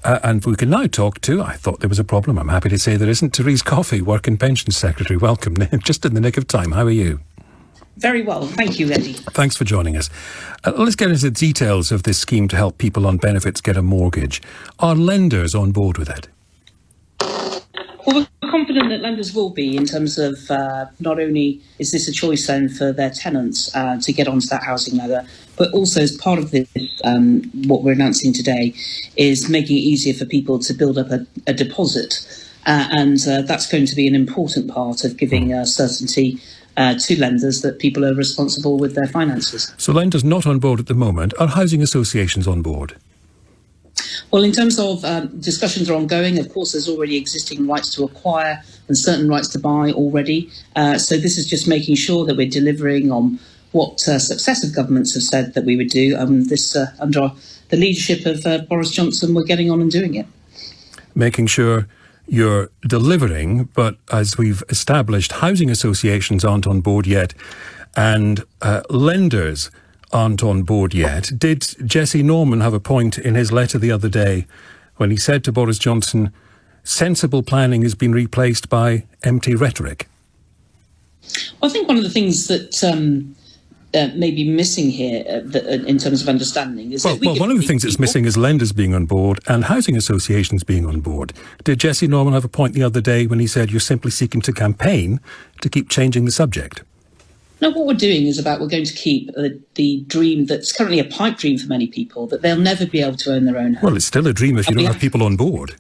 And we can now talk to, I thought there was a problem, I'm happy to say there isn't, Therese Coffey, Work and Pensions Secretary. Welcome, just in the nick of time. How are you? Very well, thank you, Eddie. Thanks for joining us. Let's get into the details of this scheme to help people on benefits get a mortgage. Are lenders on board with it? Well, we're confident that lenders will be, in terms of not only is this a choice then for their tenants to get onto that housing ladder, but also as part of this, what we're announcing today is making it easier for people to build up a deposit. And that's going to be an important part of giving certainty to lenders that people are responsible with their finances. So lenders not on board at the moment. Are housing associations on board? Well, in terms of discussions are ongoing, of course, there's already existing rights to acquire and certain rights to buy already. So this is just making sure that we're delivering on what successive governments have said that we would do. This under the leadership of Boris Johnson, we're getting on and doing it. Making sure you're delivering, but as we've established, housing associations aren't on board yet, and lenders aren't on board yet. Did Jesse Norman have a point in his letter the other day when he said to Boris Johnson, sensible planning has been replaced by empty rhetoric? Well, I think one of the things that may be missing here in terms of understanding is one of the things that's missing is lenders being on board and housing associations being on board. Did Jesse Norman have a point the other day when he said you're simply seeking to campaign to keep changing the subject? No, what we're doing is we're going to keep the dream that's currently a pipe dream for many people, that they'll never be able to own their own home. Well, it's still a dream if you don't have people on board.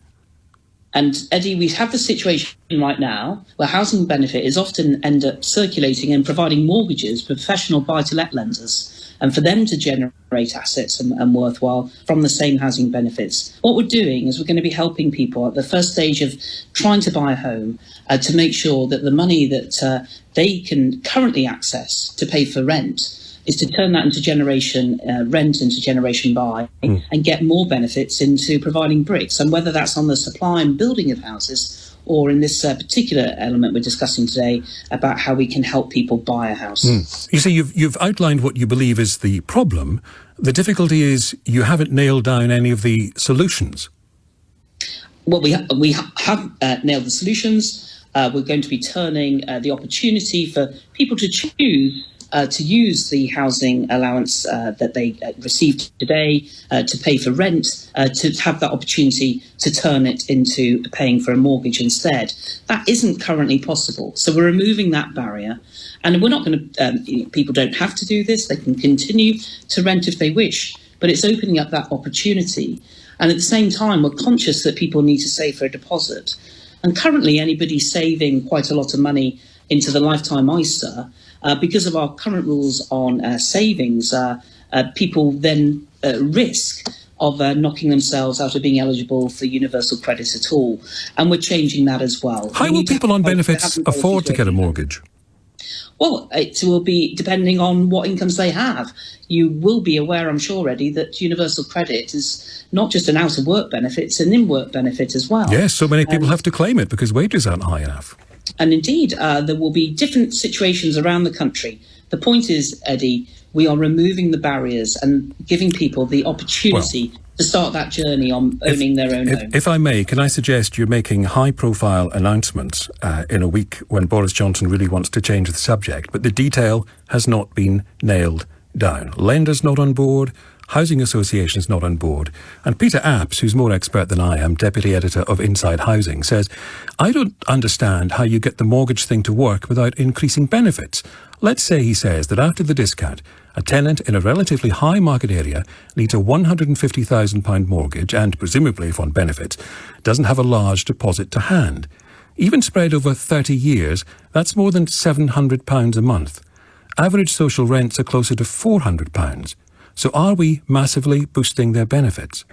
And, Eddie, we have the situation right now where housing benefit is often end up circulating and providing mortgages for professional buy-to-let lenders, and for them to generate assets and worthwhile from the same housing benefits. What we're doing is we're going to be helping people at the first stage of trying to buy a home to make sure that the money that they can currently access to pay for rent is to turn that into generation rent into generation buy and get more benefits into providing bricks. And whether that's on the supply and building of houses or in this particular element we're discussing today about how we can help people buy a house. You see, you've outlined what you believe is the problem. The difficulty is you haven't nailed down any of the solutions. Well, we have nailed the solutions. We're going to be turning the opportunity for people to choose to use the housing allowance that they received today to pay for rent, to have that opportunity to turn it into paying for a mortgage instead. That isn't currently possible. So we're removing that barrier. And we're not going to, people don't have to do this. They can continue to rent if they wish. But it's opening up that opportunity. And at the same time, we're conscious that people need to save for a deposit. And currently, anybody saving quite a lot of money into the lifetime ISA, because of our current rules on savings, people then risk of knocking themselves out of being eligible for universal credit at all. And we're changing that as well. How will people on benefits afford to get a mortgage? Well, it will be depending on what incomes they have. You will be aware, I'm sure, Eddie, that universal credit is not just an out-of-work benefit, it's an in-work benefit as well. Yes, so many people have to claim it because wages aren't high enough. And indeed, there will be different situations around the country. The point is, Eddie, we are removing the barriers and giving people the opportunity to start that journey on owning their own home. If I may, can I suggest you're making high-profile announcements in a week when Boris Johnson really wants to change the subject, but the detail has not been nailed down. Lenders not on board, housing associations not on board. And Peter Apps, who's more expert than I am, deputy editor of Inside Housing, says, I don't understand how you get the mortgage thing to work without increasing benefits. Let's say, he says, that after the discount, a tenant in a relatively high market area needs a £150,000 mortgage and, presumably if on benefits, doesn't have a large deposit to hand. Even spread over 30 years, that's more than £700 a month. Average social rents are closer to £400. So are we massively boosting their benefits?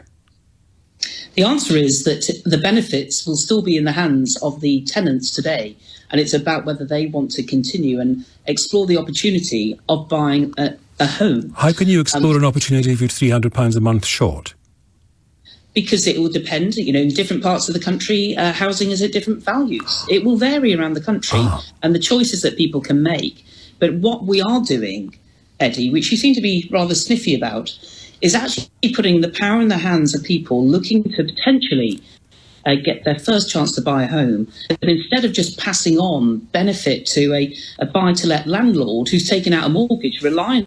The answer is that the benefits will still be in the hands of the tenants today, and it's about whether they want to continue and explore the opportunity of buying a home. How can you explore an opportunity if you're £300 a month short? Because it will depend, in different parts of the country, housing is at different values. It will vary around the country and the choices that people can make. But what we are doing, Eddie, which you seem to be rather sniffy about, is actually putting the power in the hands of people looking to potentially get their first chance to buy a home, but instead of just passing on benefit to a buy-to-let landlord who's taken out a mortgage relying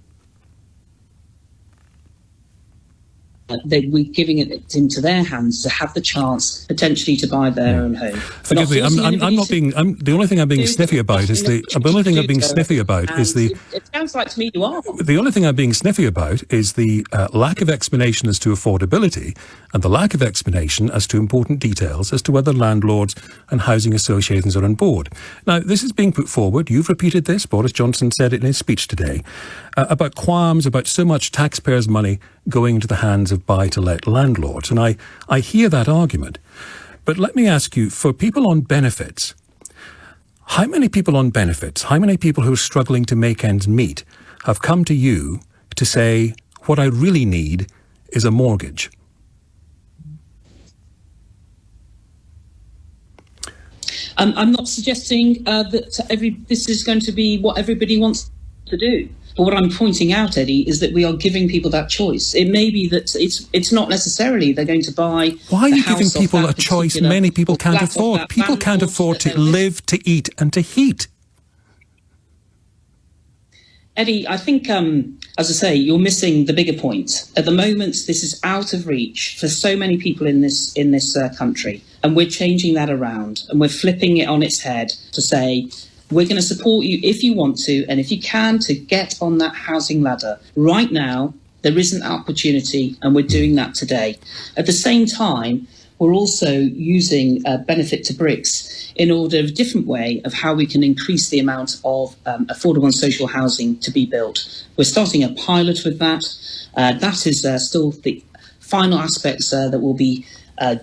we're giving it into their hands to have the chance potentially to buy their own home. Forgive me, I'm not being. The only thing I'm being sniffy about is the. The only thing I'm being sniffy about is the. It sounds like to me you are. The only thing I'm being sniffy about is the lack of explanation as to affordability and the lack of explanation as to important details as to whether landlords and housing associations are on board. Now, this is being put forward. You've repeated this. Boris Johnson said it in his speech today about qualms about so much taxpayers' money going into the hands of buy-to-let landlords. And I hear that argument. But let me ask you, for people on benefits, how many people on benefits, how many people who are struggling to make ends meet have come to you to say, what I really need is a mortgage? I'm not suggesting that this is going to be what everybody wants to do. But what I'm pointing out, Eddie, is that we are giving people that choice. It may be that it's not necessarily they're going to buy. Why are you giving people a choice many people can't afford? People can't afford to live, to eat and to heat. Eddie, I think, as I say, you're missing the bigger point. At the moment, this is out of reach for so many people in this country. And we're changing that around and we're flipping it on its head to say, we're going to support you if you want to, and if you can, to get on that housing ladder. Right now, there is an opportunity, and we're doing that today. At the same time, we're also using benefit to bricks in order of a different way of how we can increase the amount of affordable and social housing to be built. We're starting a pilot with that. That is still the final aspects that will be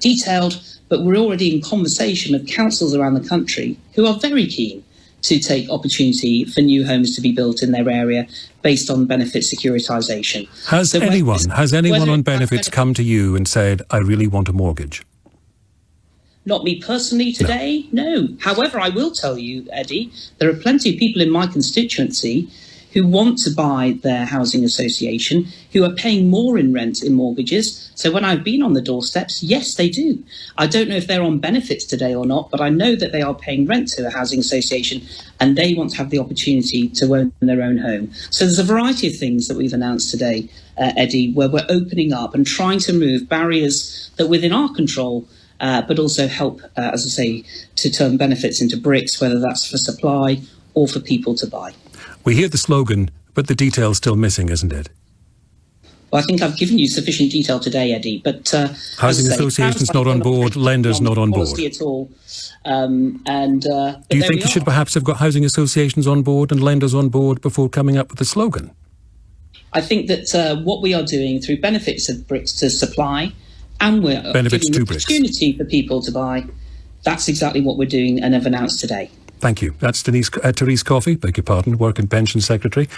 detailed, but we're already in conversation with councils around the country who are very keen to take opportunity for new homes to be built in their area based on benefit securitisation. Has anyone on benefits come to you and said, I really want a mortgage? Not me personally today, no. However, I will tell you, Eddie, there are plenty of people in my constituency who want to buy their housing association, who are paying more in rent in mortgages. So when I've been on the doorsteps, yes, they do. I don't know if they're on benefits today or not, but I know that they are paying rent to a housing association and they want to have the opportunity to own their own home. So there's a variety of things that we've announced today, Eddie, where we're opening up and trying to remove barriers that are within our control, but also help, as I say, to turn benefits into bricks, whether that's for supply or for people to buy. We hear the slogan, but the detail's still missing, isn't it? Well, I think I've given you sufficient detail today, Eddie. But housing associations not on board, lenders not on board. At all. Do you think you should perhaps have got housing associations on board and lenders on board before coming up with the slogan? I think that what we are doing through benefits of bricks to supply, and we're benefits giving to the opportunity for people to buy, that's exactly what we're doing and have announced today. Thank you. That's Therese Coffey, beg your pardon, Work and Pension Secretary.